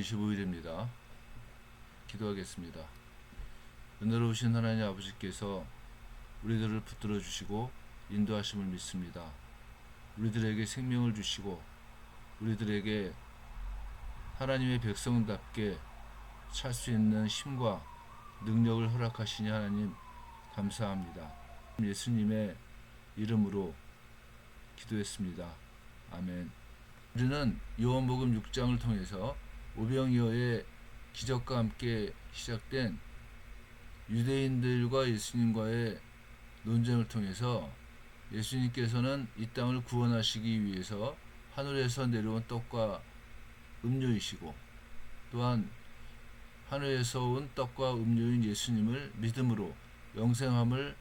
25일입니다. 기도하겠습니다. 은혜로우신 하나님 아버지께서 우리들을 붙들어 주시고 인도하심을 믿습니다. 우리들에게 생명을 주시고 우리들에게 하나님의 백성답게 살 수 있는 힘과 능력을 허락하시니 하나님 감사합니다. 예수님의 이름으로 기도했습니다. 아멘. 우리는 요한복음 6장을 통해서 오병이어의 기적과 함께 시작된 유대인들과 예수님과의 논쟁을 통해서 예수님께서는 이 땅을 구원하시기 위해서 하늘에서 내려온 떡과 음료이시고 또한 하늘에서 온 떡과 음료인 예수님을 믿음으로 영생함을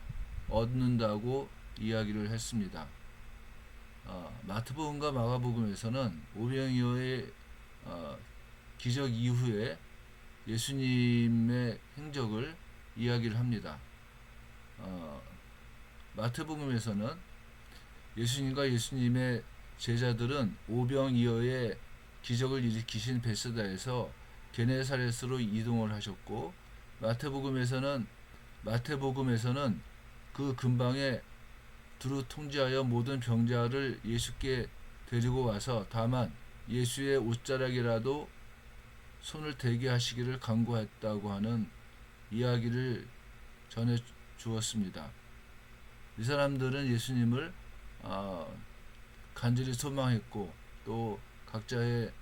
얻는다고 이야기를 했습니다. 마태복음과 마가복음에서는 오병이어의 기적 이후에 예수님의 행적을 이야기를 합니다. 마태복음에서는 예수님과 예수님의 제자들은 오병이어의 기적을 일으키신 베세다에서 게네사렛으로 이동을 하셨고, 마태복음에서는 그 근방에 두루 통제하여 모든 병자를 예수께 데리고 와서 다만 예수의 옷자락이라도 손을 대게 하시기를 간구했다고 하는 이야기를 전해 주었습니다. 이 사람들은 예수님을 간절히 소망했고 또 각자의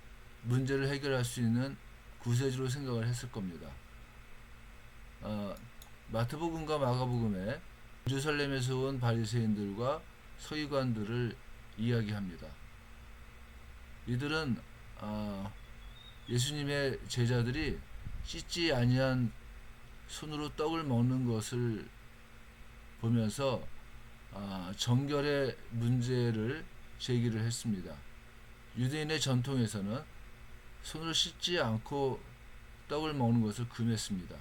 문제를 해결할 수 있는 구세주로 생각을 했을 겁니다. 마태복음과 마가복음에 예루살렘에서 온 바리새인들과 서기관들을 이야기합니다. 이들은 예수님의 제자들이 씻지 아니한 손으로 떡을 먹는 것을 보면서 정결의 문제를 제기를 했습니다. 유대인의 전통에서는 손을 씻지 않고 떡을 먹는 것을 금했습니다.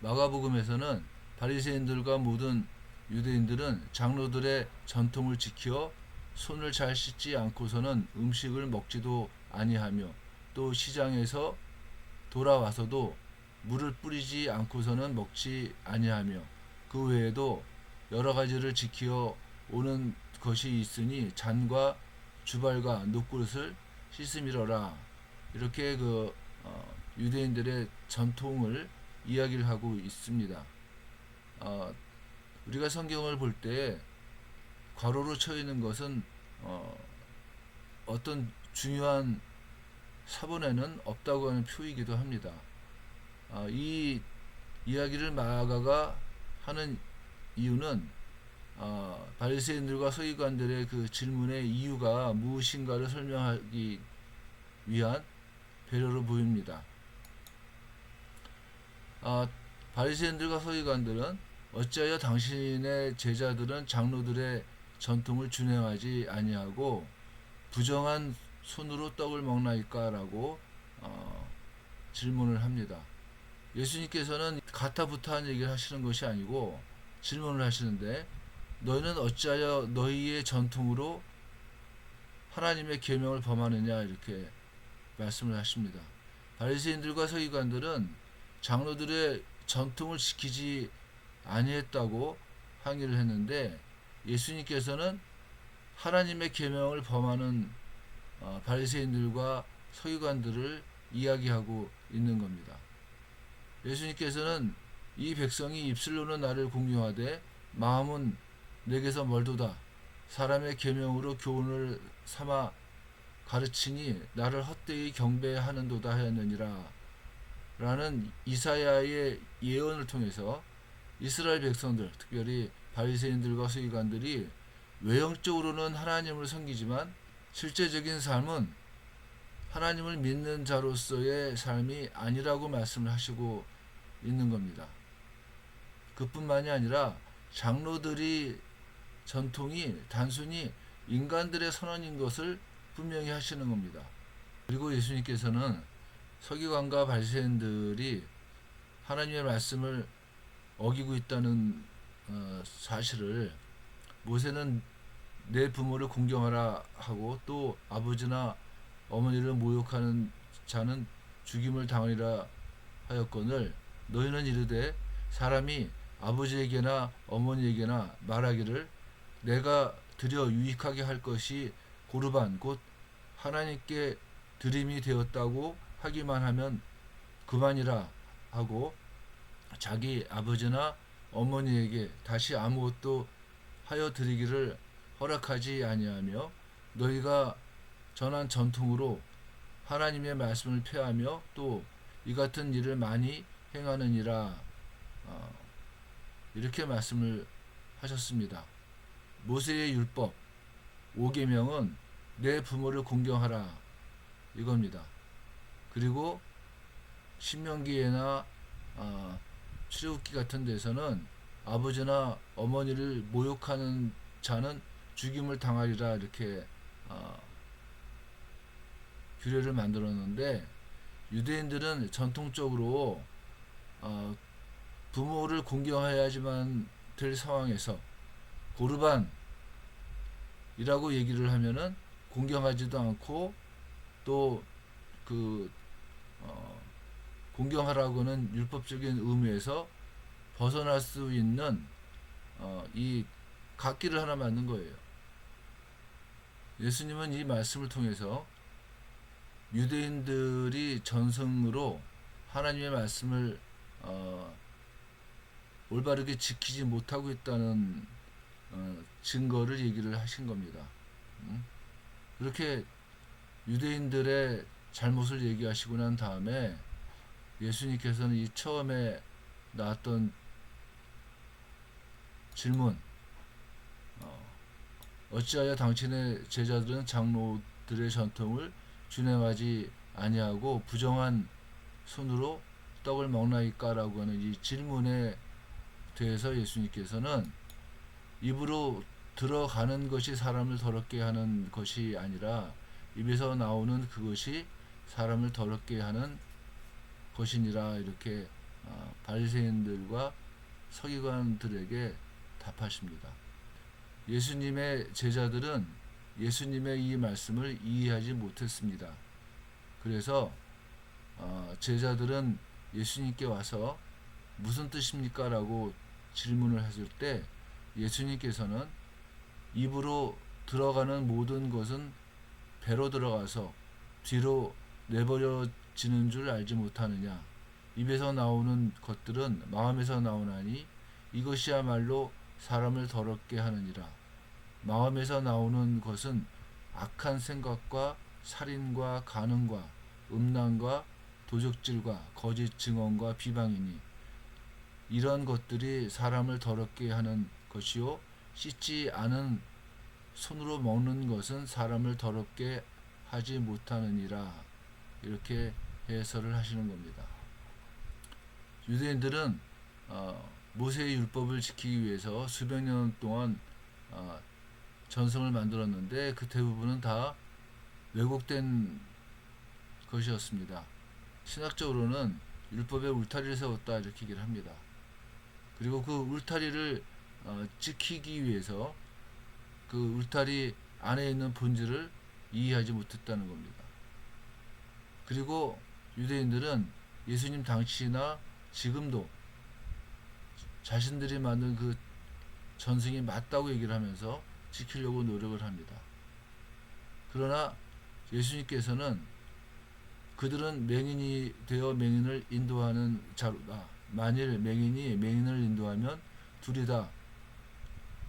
마가복음에서는 바리새인들과 모든 유대인들은 장로들의 전통을 지켜 손을 잘 씻지 않고서는 음식을 먹지도 아니하며 또 시장에서 돌아와서도 물을 뿌리지 않고서는 먹지 아니하며 그 외에도 여러 가지를 지켜 오는 것이 있으니 잔과 주발과 놋그릇을 씻음이러라. 이렇게 유대인들의 전통을 이야기를 하고 있습니다. 우리가 성경을 볼 때 괄호로 쳐 있는 것은 어떤 중요한 사본에는 없다고 하는 표이기도 합니다. 이 이야기를 마가가 하는 이유는 바리새인들과 서기관들의 그 질문의 이유가 무엇인가를 설명하기 위한 배려로 보입니다. 바리새인들과 서기관들은 어찌하여 당신의 제자들은 장로들의 전통을 준행하지 아니하고 부정한 손으로 떡을 먹나이까라고 질문을 합니다. 예수님께서는 가타부타한 얘기를 하시는 것이 아니고 질문을 하시는데, 너희는 어찌하여 너희의 전통으로 하나님의 계명을 범하느냐, 이렇게 말씀을 하십니다. 바리새인들과 서기관들은 장로들의 전통을 지키지 아니했다고 항의를 했는데, 예수님께서는 하나님의 계명을 범하는 바리새인들과 서기관들을 이야기하고 있는 겁니다. 예수님께서는 이 백성이 입술로는 나를 공유하되 마음은 내게서 멀도다. 사람의 계명으로 교훈을 삼아 가르치니 나를 헛되이 경배하는도다 하였느니라. 라는 이사야의 예언을 통해서 이스라엘 백성들, 특별히 바리새인들과 서기관들이 외형적으로는 하나님을 섬기지만 실제적인 삶은 하나님을 믿는 자로서의 삶이 아니라고 말씀을 하시고 있는 겁니다. 그뿐만이 아니라 장로들이 전통이 단순히 인간들의 선언인 것을 분명히 하시는 겁니다. 그리고 예수님께서는 서기관과 바리새인들이 하나님의 말씀을 어기고 있다는 사실을, 모세는 내 부모를 공경하라 하고 또 아버지나 어머니를 모욕하는 자는 죽임을 당하리라 하였거늘 너희는 이르되 사람이 아버지에게나 어머니에게나 말하기를 내가 드려 유익하게 할 것이 고르반 곧 하나님께 드림이 되었다고 하기만 하면 그만이라 하고 자기 아버지나 어머니에게 다시 아무것도 하여 드리기를 허락하지 아니하며 너희가 전한 전통으로 하나님의 말씀을 폐하며 또 이 같은 일을 많이 행하느니라. 이렇게 말씀을 하셨습니다. 모세의 율법 5계명은 내 부모를 공경하라 이겁니다. 그리고 신명기에나 출애굽기 같은 데서는 아버지나 어머니를 모욕하는 자는 죽임을 당하리라 이렇게 규례를 만들었는데 유대인들은 전통적으로 부모를 공경해야지만 될 상황에서 고르반이라고 얘기를 하면은 공경하지도 않고 또 공경하라고는 율법적인 의무에서 벗어날 수 있는 이 각기를 하나 만든 거예요. 예수님은 이 말씀을 통해서 유대인들이 전승으로 하나님의 말씀을 올바르게 지키지 못하고 있다는 증거를 얘기를 하신 겁니다. 그렇게 유대인들의 잘못을 얘기하시고 난 다음에 예수님께서는 이 처음에 나왔던 질문, 어찌하여 당신의 제자들은 장로들의 전통을 준행하지 아니하고 부정한 손으로 떡을 먹나이까라고 하는 이 질문에 대해서 예수님께서는 입으로 들어가는 것이 사람을 더럽게 하는 것이 아니라 입에서 나오는 그것이 사람을 더럽게 하는 것이니라 이렇게 바리새인들과 서기관들에게 답하십니다. 예수님의 제자들은 예수님의 이 말씀을 이해하지 못했습니다. 그래서 제자들은 예수님께 와서 무슨 뜻입니까? 라고 질문을 했을 때 예수님께서는 입으로 들어가는 모든 것은 배로 들어가서 뒤로 내버려지는 줄 알지 못하느냐. 입에서 나오는 것들은 마음에서 나오나니 이것이야말로 사람을 더럽게 하느니라. 마음에서 나오는 것은 악한 생각과 살인과 간음과 음란과 도적질과 거짓 증언과 비방이니 이런 것들이 사람을 더럽게 하는 것이요 씻지 않은 손으로 먹는 것은 사람을 더럽게 하지 못하느니라. 이렇게 해설을 하시는 겁니다. 유대인들은 모세의 율법을 지키기 위해서 수백 년 동안 전승을 만들었는데 그 대부분은 다 왜곡된 것이었습니다. 신학적으로는 율법에 울타리를 세웠다 이렇게 얘기를 합니다. 그리고 그 울타리를 지키기 위해서 그 울타리 안에 있는 본질을 이해하지 못했다는 겁니다. 그리고 유대인들은 예수님 당시나 지금도 자신들이 만든 그 전승이 맞다고 얘기를 하면서 지키려고 노력을 합니다. 그러나 예수님께서는 그들은 맹인이 되어 맹인을 인도하는 자로다. 만일 맹인이 맹인을 인도하면 둘이 다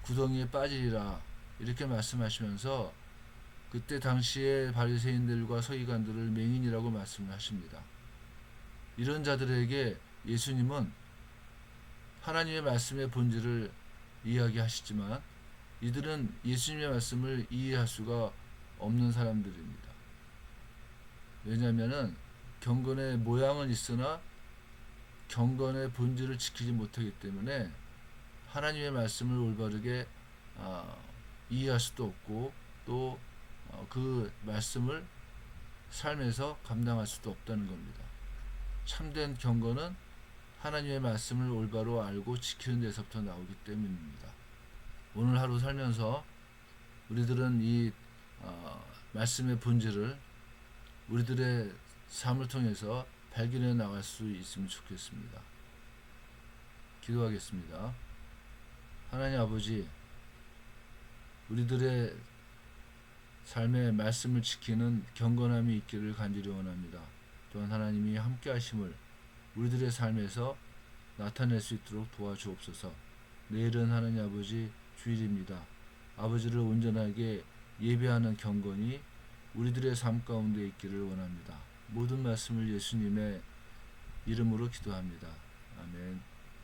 구덩이에 빠지리라. 이렇게 말씀하시면서 그때 당시에 바리새인들과 서기관들을 맹인이라고 말씀을 하십니다. 이런 자들에게 예수님은 하나님의 말씀의 본질을 이야기하시지만 이들은 예수님의 말씀을 이해할 수가 없는 사람들입니다. 왜냐하면 경건의 모양은 있으나 경건의 본질을 지키지 못하기 때문에 하나님의 말씀을 올바르게 이해할 수도 없고 또 그 말씀을 삶에서 감당할 수도 없다는 겁니다. 참된 경건은 하나님의 말씀을 올바로 알고 지키는 데서부터 나오기 때문입니다. 오늘 하루 살면서 우리들은 이 말씀의 본질을 우리들의 삶을 통해서 발견해 나갈 수 있으면 좋겠습니다. 기도하겠습니다. 하나님 아버지, 우리들의 삶의 말씀을 지키는 경건함이 있기를 간절히 원합니다. 또한 하나님이 함께 하심을 우리들의 삶에서 나타낼 수 있도록 도와주옵소서. 내일은 하나님 아버지 주일입니다. 아버지를 온전하게 예배하는 경건이 우리들의 삶 가운데 있기를 원합니다. 모든 말씀을 예수님의 이름으로 기도합니다. 아멘.